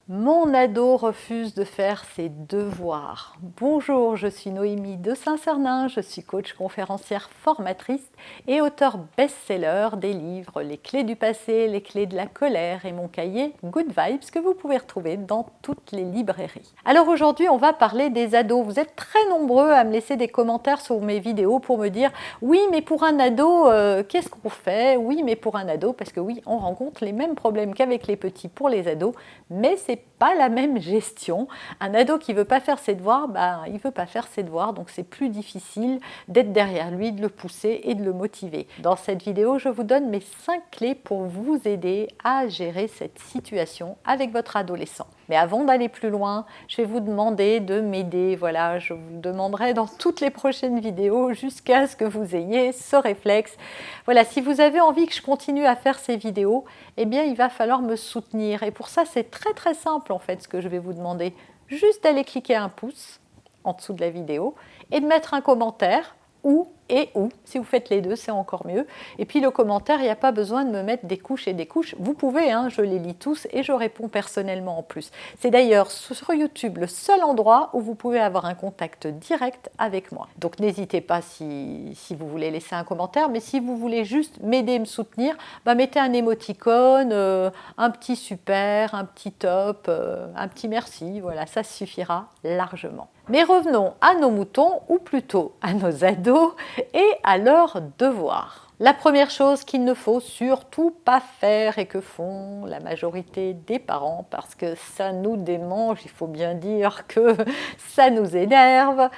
Mon ado refuse de faire ses devoirs. Bonjour, je suis Noémie de Saint-Cernin, je suis coach conférencière formatrice et auteure best-seller des livres Les clés du passé, les clés de la colère et mon cahier Good Vibes que vous pouvez retrouver dans toutes les librairies. Alors aujourd'hui, on va parler des ados. Vous êtes très nombreux à me laisser des commentaires sur mes vidéos pour me dire oui, mais pour un ado, qu'est-ce qu'on fait? Oui, mais pour un ado, parce que oui, on rencontre les mêmes problèmes qu'avec les petits pour les ados, mais c'est pas la même gestion. Un ado qui veut pas faire ses devoirs, il veut pas faire ses devoirs, donc c'est plus difficile d'être derrière lui, de le pousser et de le motiver. Dans cette vidéo, je vous donne mes 5 clés pour vous aider à gérer cette situation avec votre adolescent. Mais avant d'aller plus loin, je vais vous demander de m'aider. Voilà, je vous le demanderai dans toutes les prochaines vidéos jusqu'à ce que vous ayez ce réflexe. Voilà, si vous avez envie que je continue à faire ces vidéos, eh bien, il va falloir me soutenir. Et pour ça, c'est très simple en fait ce que je vais vous demander. Juste d'aller cliquer un pouce en dessous de la vidéo et de mettre un commentaire ou. Si vous faites les deux, c'est encore mieux. Et puis le commentaire, il n'y a pas besoin de me mettre des couches et des couches. Vous pouvez, je les lis tous et je réponds personnellement en plus. C'est d'ailleurs sur YouTube le seul endroit où vous pouvez avoir un contact direct avec moi. Donc n'hésitez pas si vous voulez laisser un commentaire, mais si vous voulez juste m'aider et me soutenir, mettez un émoticône, un petit super, un petit top, un petit merci, voilà, ça suffira largement. Mais revenons à nos moutons, ou plutôt à nos ados, et à leurs devoirs. La première chose qu'il ne faut surtout pas faire et que font la majorité des parents, parce que ça nous démange, il faut bien dire que ça nous énerve,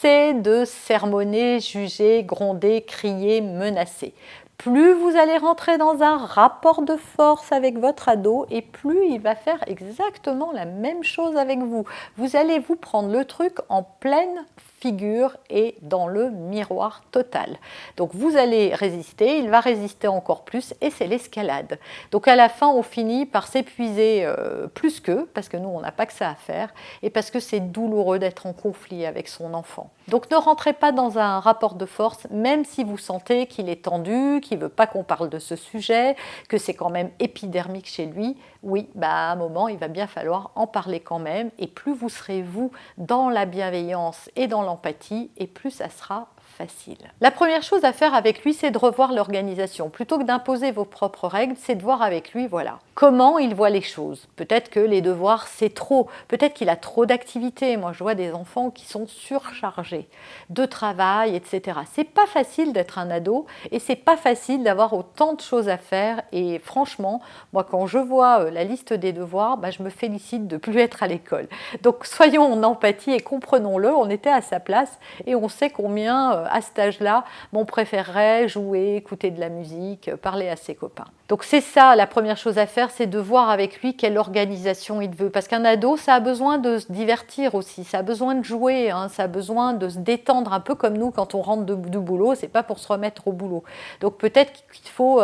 c'est de sermonner, juger, gronder, crier, menacer. Plus vous allez rentrer dans un rapport de force avec votre ado et plus il va faire exactement la même chose avec vous. Vous allez vous prendre le truc en pleine figure et dans le miroir total. Donc vous allez résister, il va résister encore plus et c'est l'escalade. Donc à la fin, on finit par s'épuiser plus qu'eux, parce que nous, on n'a pas que ça à faire, et parce que c'est douloureux d'être en conflit avec son enfant. Donc ne rentrez pas dans un rapport de force, même si vous sentez qu'il est tendu, qu'il ne veut pas qu'on parle de ce sujet, que c'est quand même épidermique chez lui. Oui, à un moment, il va bien falloir en parler quand même, et plus vous serez, vous, dans la bienveillance et dans l'empathie, et plus ça sera facile. La première chose à faire avec lui, c'est de revoir l'organisation. Plutôt que d'imposer vos propres règles, c'est de voir avec lui, voilà, comment il voit les choses. Peut-être que les devoirs, c'est trop. Peut-être qu'il a trop d'activités. Moi, je vois des enfants qui sont surchargés de travail, etc. C'est pas facile d'être un ado et c'est pas facile d'avoir autant de choses à faire. Et franchement, moi, quand je vois la liste des devoirs, je me félicite de ne plus être à l'école. Donc, soyons en empathie et comprenons-le. On était à sa place et on sait combien à cet âge-là, on préférerait jouer, écouter de la musique, parler à ses copains. Donc c'est ça, la première chose à faire, c'est de voir avec lui quelle organisation il veut. Parce qu'un ado, ça a besoin de se divertir aussi, ça a besoin de jouer, ça a besoin de se détendre un peu comme nous quand on rentre du boulot, c'est pas pour se remettre au boulot. Donc peut-être qu'il faut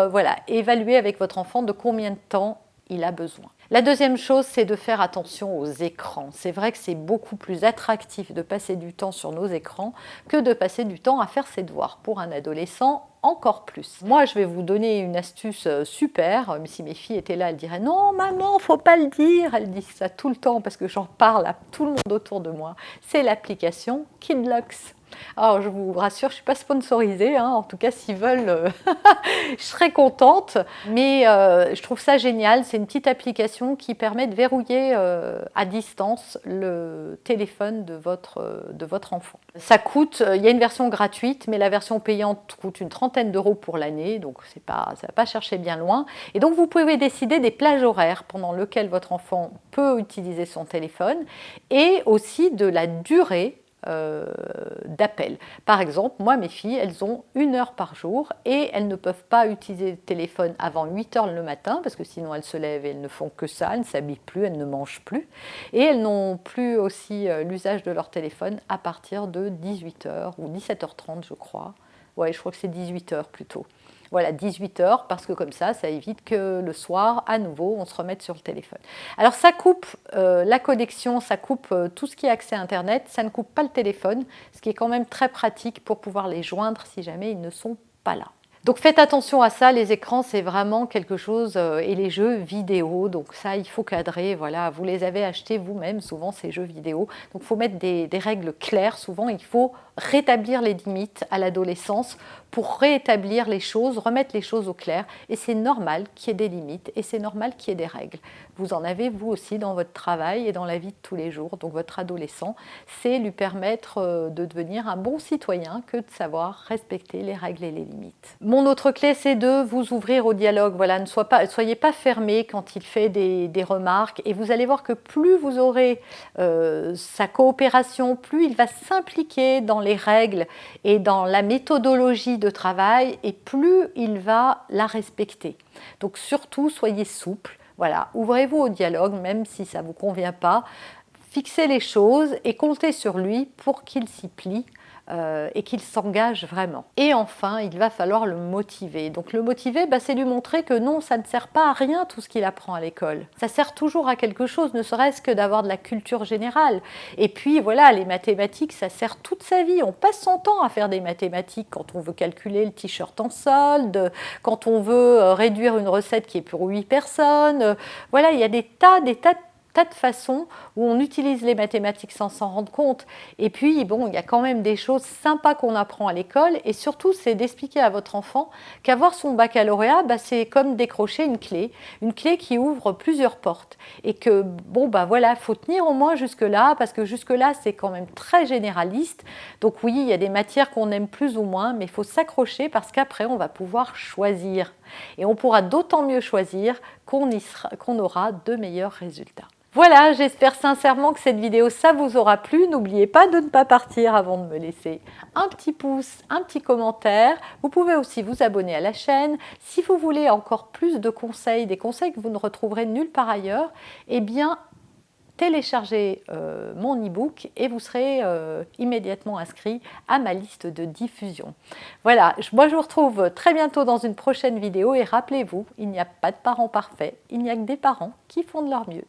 évaluer avec votre enfant de combien de temps il a besoin. La deuxième chose, c'est de faire attention aux écrans. C'est vrai que c'est beaucoup plus attractif de passer du temps sur nos écrans que de passer du temps à faire ses devoirs. Pour un adolescent, encore plus. Moi, je vais vous donner une astuce super. Si mes filles étaient là, elles diraient « Non, maman, faut pas le dire !» Elles disent ça tout le temps parce que j'en parle à tout le monde autour de moi. C'est l'application Kidlux. Alors, je vous rassure, je ne suis pas sponsorisée, en tout cas, s'ils veulent, je serais contente. Mais je trouve ça génial, c'est une petite application qui permet de verrouiller à distance le téléphone de votre enfant. Ça coûte, il y a une version gratuite, mais la version payante coûte une trentaine d'euros pour l'année, donc ça ne va pas chercher bien loin. Et donc, vous pouvez décider des plages horaires pendant lesquelles votre enfant peut utiliser son téléphone et aussi de la durée d'appel. Par exemple, moi, mes filles, elles ont 1 heure par jour et elles ne peuvent pas utiliser le téléphone avant 8 heures le matin parce que sinon elles se lèvent et elles ne font que ça, elles ne s'habillent plus, elles ne mangent plus. Et elles n'ont plus aussi l'usage de leur téléphone à partir de 18 heures ou 17h30, je crois. Ouais, je crois que c'est 18 heures plutôt. Voilà, 18 heures, parce que comme ça évite que le soir, à nouveau, on se remette sur le téléphone. Alors ça coupe la connexion, ça coupe tout ce qui est accès à Internet, ça ne coupe pas le téléphone, ce qui est quand même très pratique pour pouvoir les joindre si jamais ils ne sont pas là. Donc faites attention à ça, les écrans c'est vraiment quelque chose, et les jeux vidéo, donc ça il faut cadrer, voilà, vous les avez achetés vous-même souvent ces jeux vidéo, donc il faut mettre des règles claires, souvent il faut rétablir les limites à l'adolescence pour rétablir les choses, remettre les choses au clair, et c'est normal qu'il y ait des limites et c'est normal qu'il y ait des règles. Vous en avez vous aussi dans votre travail et dans la vie de tous les jours, donc votre adolescent, c'est lui permettre de devenir un bon citoyen que de savoir respecter les règles et les limites. Mon autre clé, c'est de vous ouvrir au dialogue. Voilà, ne soyez pas fermé quand il fait des remarques. Et vous allez voir que plus vous aurez sa coopération, plus il va s'impliquer dans les règles et dans la méthodologie de travail, et plus il va la respecter. Donc surtout, soyez souple. Voilà, ouvrez-vous au dialogue, même si ça ne vous convient pas. Fixez les choses et comptez sur lui pour qu'il s'y plie. Et qu'il s'engage vraiment. Et enfin, il va falloir le motiver. Donc le motiver, c'est lui montrer que non, ça ne sert pas à rien tout ce qu'il apprend à l'école. Ça sert toujours à quelque chose, ne serait-ce que d'avoir de la culture générale. Et puis voilà, les mathématiques, ça sert toute sa vie. On passe son temps à faire des mathématiques quand on veut calculer le t-shirt en solde, quand on veut réduire une recette qui est pour 8 personnes. Voilà, il y a des tas de façons où on utilise les mathématiques sans s'en rendre compte. Et puis, bon, il y a quand même des choses sympas qu'on apprend à l'école, et surtout, c'est d'expliquer à votre enfant qu'avoir son baccalauréat, c'est comme décrocher une clé qui ouvre plusieurs portes. Et que, bon, voilà, il faut tenir au moins jusque-là, parce que jusque-là, c'est quand même très généraliste. Donc oui, il y a des matières qu'on aime plus ou moins, mais il faut s'accrocher parce qu'après, on va pouvoir choisir. Et on pourra d'autant mieux choisir qu'on aura de meilleurs résultats. Voilà, j'espère sincèrement que cette vidéo, ça vous aura plu. N'oubliez pas de ne pas partir avant de me laisser un petit pouce, un petit commentaire. Vous pouvez aussi vous abonner à la chaîne. Si vous voulez encore plus de conseils, des conseils que vous ne retrouverez nulle part ailleurs, eh bien, téléchargez mon e-book et vous serez immédiatement inscrit à ma liste de diffusion. Voilà, moi je vous retrouve très bientôt dans une prochaine vidéo, et rappelez-vous, il n'y a pas de parents parfaits, il n'y a que des parents qui font de leur mieux.